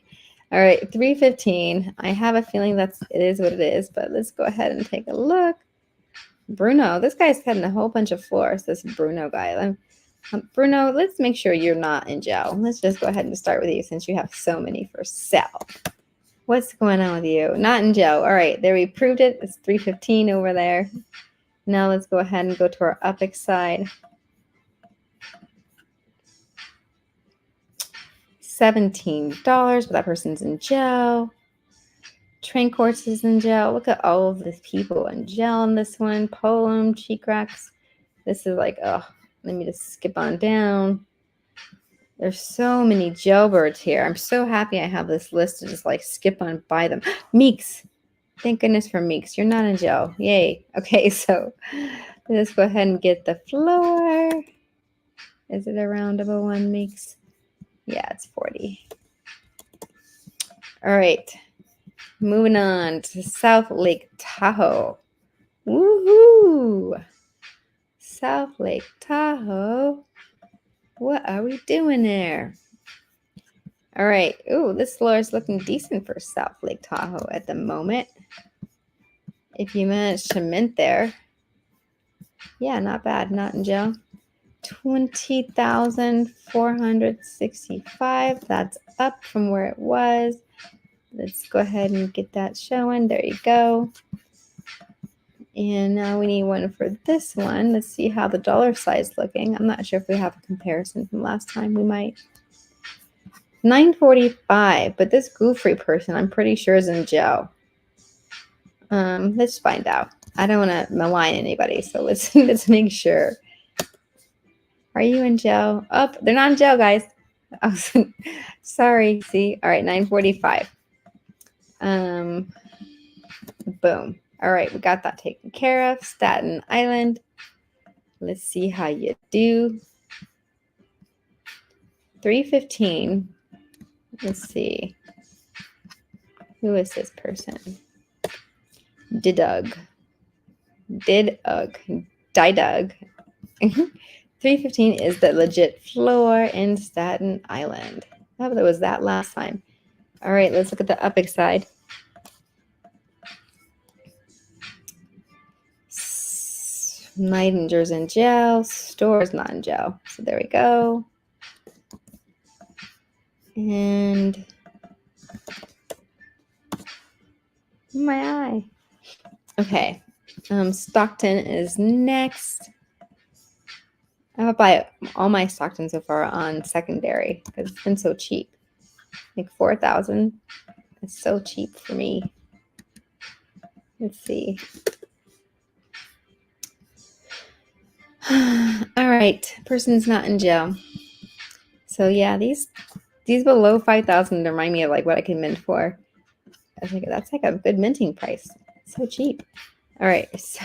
All right, 315. I have a feeling it is what it is, but let's go ahead and take a look. Bruno, this guy's cutting a whole bunch of floors. This Bruno guy. Bruno, let's make sure you're not in jail. Let's just go ahead and start with you since you have so many for sale. What's going on with you? Not in gel. All right, there we proved it. It's 315 over there. Now let's go ahead and go to our UPX side. $17, but that person's in gel. Train courses in gel. Look at all of these people in gel on this one. Polum, cheek racks. This is like, oh, let me just skip on down. There's so many jailbirds here. I'm so happy I have this list to just like skip on by them. Meeks. Thank goodness for Meeks. You're not in gel. Yay. Okay, so let's go ahead and get the floor. Is it a round of a one, Meeks? Yeah, it's 40. All right. Moving on to South Lake Tahoe. Woohoo! South Lake Tahoe. What are we doing there? All right. Ooh, this floor is looking decent for South Lake Tahoe at the moment. If you manage to mint there. Yeah, not bad. Not in gel. 20,465. That's up from where it was. Let's go ahead and get that showing. There you go. And now we need one for this one. Let's see how the dollar size looking. I'm not sure if we have a comparison from last time. We might. 945, but this Goofrey person, I'm pretty sure is in gel. Let's find out. I don't want to malign anybody, so let's make sure. Are you in gel? Oh, they're not in gel, guys. Oh, sorry. See, all right, 945. Boom. All right, we got that taken care of. Staten Island. Let's see how you do. 315. Let's see. Who is this person? Didug. 315 is the legit floor in Staten Island. Oh, there was that last time. All right, let's look at the UPX side. Nightinger's in gel. Store's not in gel. So there we go. And my eye. Okay. Stockton is next. I would buy all my Stockton so far on secondary because it's been so cheap. Like 4,000. It's so cheap for me. Let's see. All right. Person's not in gel. So yeah, these below 5,000 remind me of like what I can mint for. I was like, that's like a good minting price. It's so cheap. All right. So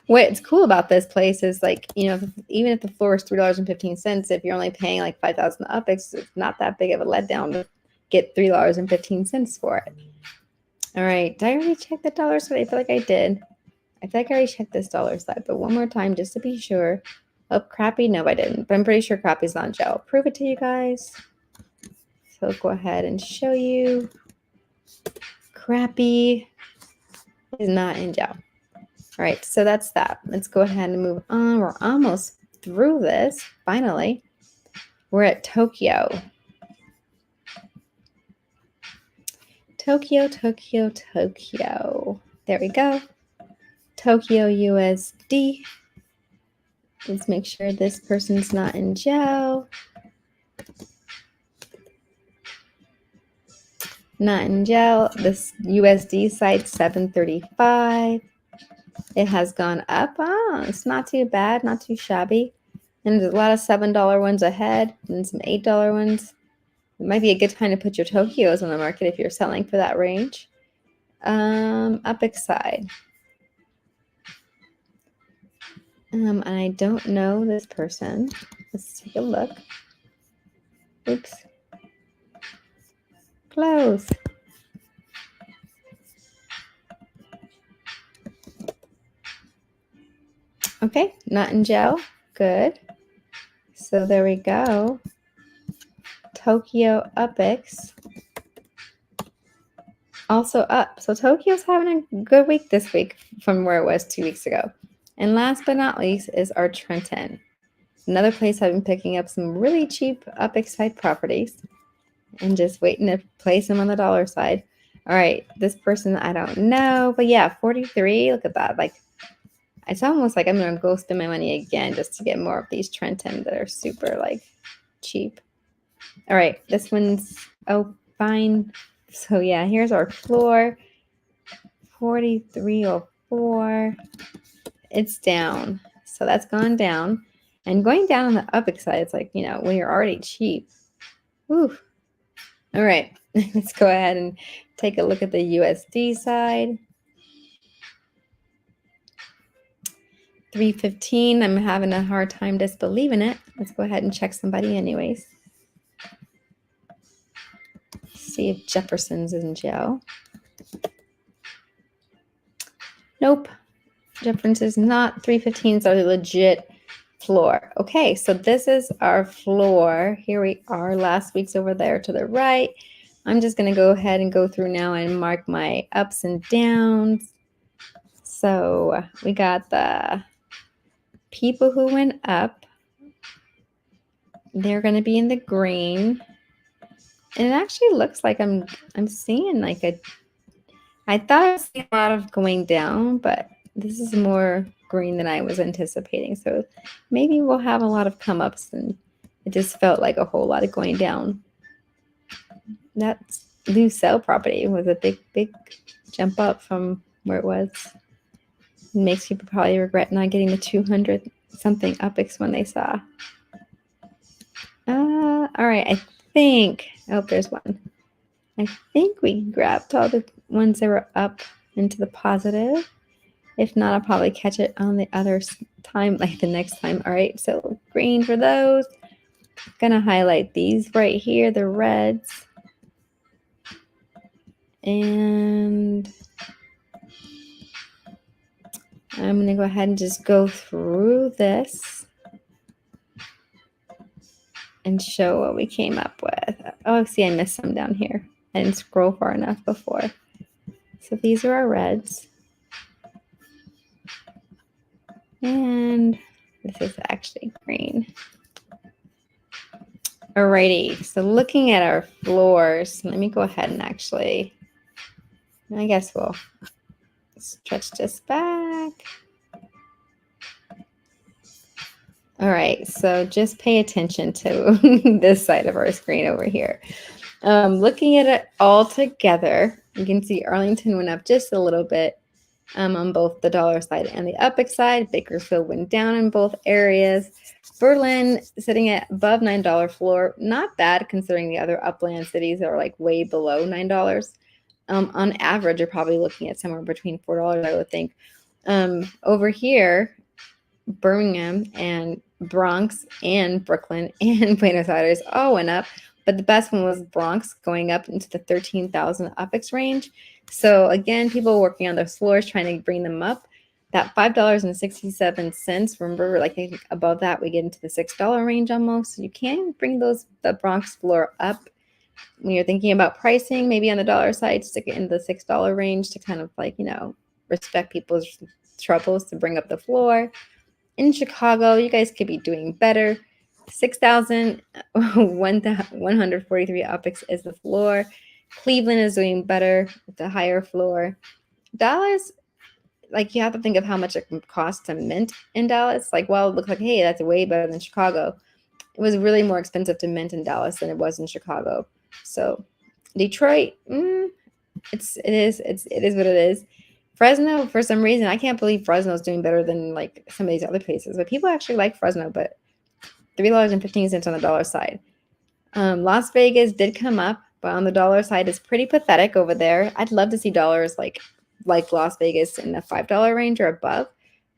what's cool about this place is like, you know, even if the floor is $3.15, if you're only paying like 5,000 UPX, it's not that big of a letdown to get $3.15 for it. All right. Did I already check the dollar side? I feel like I did. I feel like I already checked this dollar side, but one more time just to be sure. Oh, crappy. No, I didn't. But I'm pretty sure crappy's not gel. Prove it to you guys. So go ahead and show you. Crappy is not in gel. All right, so that's that. Let's go ahead and move on. We're almost through this. Finally, we're at Tokyo. Tokyo. There we go. Tokyo USD. Let's make sure this person's not in gel. Not in gel. This USD side 735. It has gone up. Oh, it's not too bad, not too shabby. And there's a lot of $7 ones ahead and some $8 ones. It might be a good time to put your Tokyos on the market if you're selling for that range. UPX side. And I don't know this person. Let's take a look. Oops. Close. Okay, not in gel. Good. So there we go. Tokyo UPX. Also up. So Tokyo's having a good week this week from where it was 2 weeks ago. And last but not least is our Trenton. Another place I've been picking up some really cheap UPX side properties and just waiting to place them on the dollar side. All right, this person I don't know, but yeah, 43. Look at that. Like, it's almost like I'm gonna go spend my money again just to get more of these Trenton that are super like cheap. All right, this one's fine. So yeah, here's our floor. 4304. It's down. So that's gone down. And going down on the up side, it's like, when you're already cheap. Whew. All right, let's go ahead and take a look at the USD side. 315. I'm having a hard time disbelieving it. Let's go ahead and check somebody anyways. See if Jefferson's in jail. Nope. Jefferson's not. 315s are legit floor. Okay, so this is our floor. Here we are. Last week's over there to the right. I'm just going to go ahead and go through now and mark my ups and downs. So we got the people who went up. They're going to be in the green. And it actually looks like I'm seeing like I thought I was seeing a lot of going down, but this is more green than I was anticipating. So maybe we'll have a lot of come ups, and it just felt like a whole lot of going down. That new sale property was a big jump up from where it was. It makes people probably regret not getting the 200 something UPX when they saw. All right, I think, there's one. I think we grabbed all the ones that were up into the positive. If not, I'll probably catch it on the other time, like the next time. All right, so green for those. I'm gonna highlight these right here, the reds. And I'm gonna go ahead and just go through this and show what we came up with. Oh, see, I missed some down here. I didn't scroll far enough before. So these are our reds. And this is actually green. Alrighty, so looking at our floors, let me go ahead and actually, I guess we'll stretch this back. All right, so just pay attention to this side of our screen over here. Looking at it all together, you can see Arlington went up just a little bit on both the dollar side and the UPX side. Bakersfield went down in both areas. Berlin sitting at above $9 floor. Not bad considering the other upland cities that are like way below $9. On average, you're probably looking at somewhere between $4, I would think. Over here, Birmingham and Bronx and Brooklyn and Buenos Aires all went up, but the best one was Bronx, going up into the 13,000 UPX range. So again, people working on their floors trying to bring them up. That $5.67. Remember, like I think above that we get into the $6 range almost. So you can bring the Bronx floor up when you're thinking about pricing. Maybe on the dollar side, stick it in the $6 range to kind of like respect people's troubles to bring up the floor. In Chicago, you guys could be doing better. 6,143 UPX is the floor. Cleveland is doing better with the higher floor. Dallas, like you have to think of how much it costs to mint in Dallas. Like, well, it looks like, hey, that's way better than Chicago. It was really more expensive to mint in Dallas than it was in Chicago. So Detroit, it is what it is. Fresno, for some reason, I can't believe Fresno is doing better than like some of these other places. But people actually like Fresno, but $3.15 on the dollar side. Las Vegas did come up, but on the dollar side, it's pretty pathetic over there. I'd love to see dollars like Las Vegas in the $5 range or above,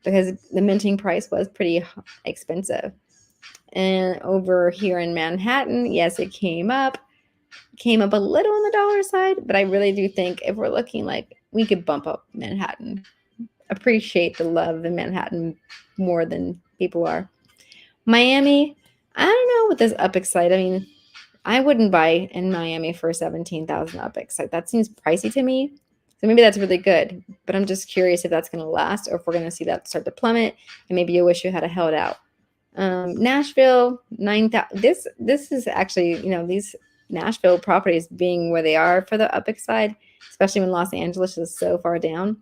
because the minting price was pretty expensive. And over here in Manhattan, yes, it came up a little on the dollar side, but I really do think if we're looking like we could bump up Manhattan. Appreciate the love in Manhattan more than people are. Miami, I don't know what this UPX site. I mean, I wouldn't buy in Miami for 17,000 UPX. Like, that seems pricey to me. So maybe that's really good, but I'm just curious if that's going to last or if we're going to see that start to plummet, and maybe you wish you had held out. Nashville, 9,000. This is actually, these Nashville properties being where they are for the Upper side, especially when Los Angeles is so far down.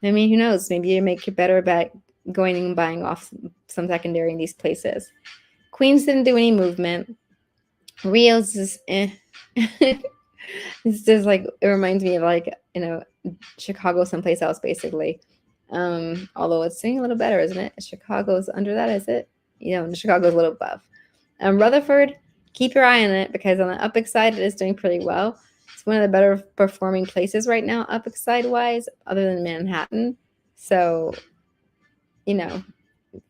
I mean, who knows? Maybe you make it better about going and buying off some secondary in these places. Queens didn't do any movement. Rio's just It's just like it reminds me of like, Chicago someplace else basically. Although it's doing a little better, isn't it? Chicago's under that, is it? Chicago's a little above. Rutherford, keep your eye on it because on the Upper side it is doing pretty well. It's one of the better performing places right now, Upper side wise, other than Manhattan. So,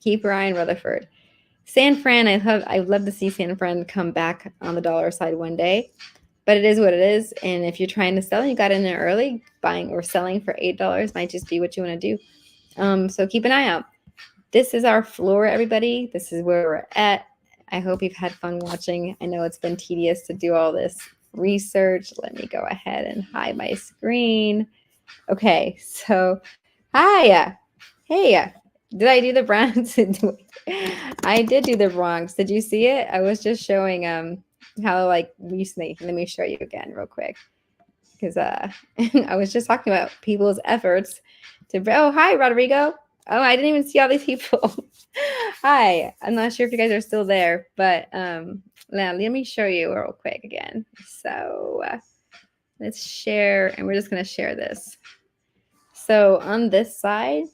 keep your eye on Rutherford. San Fran, I'd love to see San Fran come back on the dollar side one day, but it is what it is. And if you're trying to sell, you got in there early, buying or selling for $8 might just be what you want to do. So keep an eye out. This is our floor, everybody. This is where we're at. I hope you've had fun watching. I know it's been tedious to do all this research. Let me go ahead and hide my screen. Okay, so hi. Hey, did I do the Bronx? I did do the Bronx. Did you see it? I was just showing how recently. Let me show you again real quick because I was just talking about people's efforts to. Oh, hi, Rodrigo. Oh, I didn't even see all these people. Hi. I'm not sure if you guys are still there, but now let me show you real quick again. So let's share, and we're just going to share this. So on this side,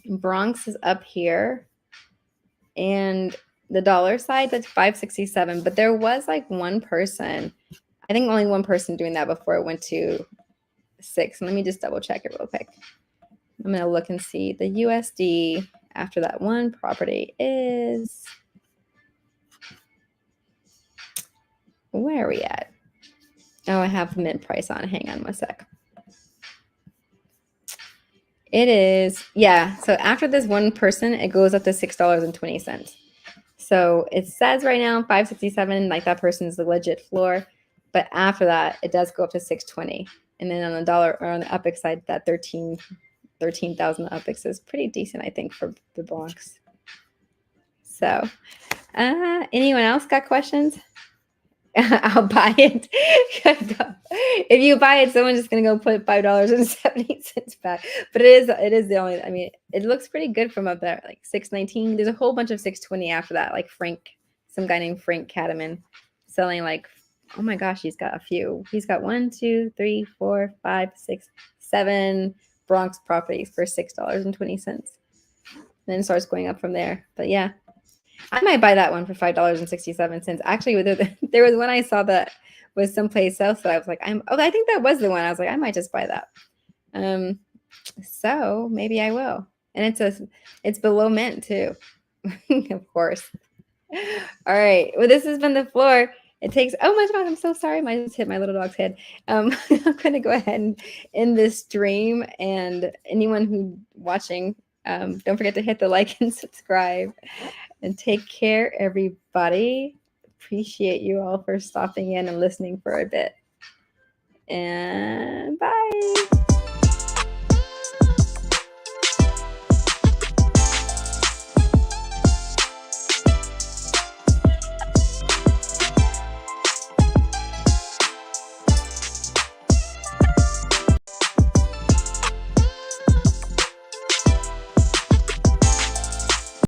Bronx is up here, and the dollar side, that's 567. But there was like one person, I think only one person doing that before it went to 6. Let me just double check it real quick. I'm going to look and see. The USD after that one property is, where are we at? Oh, I have the mid price on. Hang on one sec. It is, yeah. So after this one person, it goes up to $6.20. So it says right now 567, like that person's the legit floor. But after that, it does go up to 620. And then on the dollar or on the Upix side, that 13,000 Upix is pretty decent, I think, for the Bronx. So anyone else got questions? I'll buy it. If you buy it, someone's just gonna go put $5.70 back. But it is the only. I mean, it looks pretty good from up there, like 619. There's a whole bunch of 620 after that, like some guy named Frank Cademan, selling like, oh my gosh, he's got a few. He's got 1, 2, 3, 4, 5, 6, 7 Bronx properties for $6.20. Then it starts going up from there. But yeah. I might buy that one for $5.67. Actually, there was one I saw that was someplace else that I was like, I think that was the one. I was like, I might just buy that. So maybe I will. And it's below mint too, of course. All right. Well, this has been the floor. It takes, oh my God, I'm so sorry. I just hit my little dog's head. I'm going to go ahead and end this stream. And anyone who watching, don't forget to hit the like and subscribe. And take care, everybody. Appreciate you all for stopping in and listening for a bit. And bye.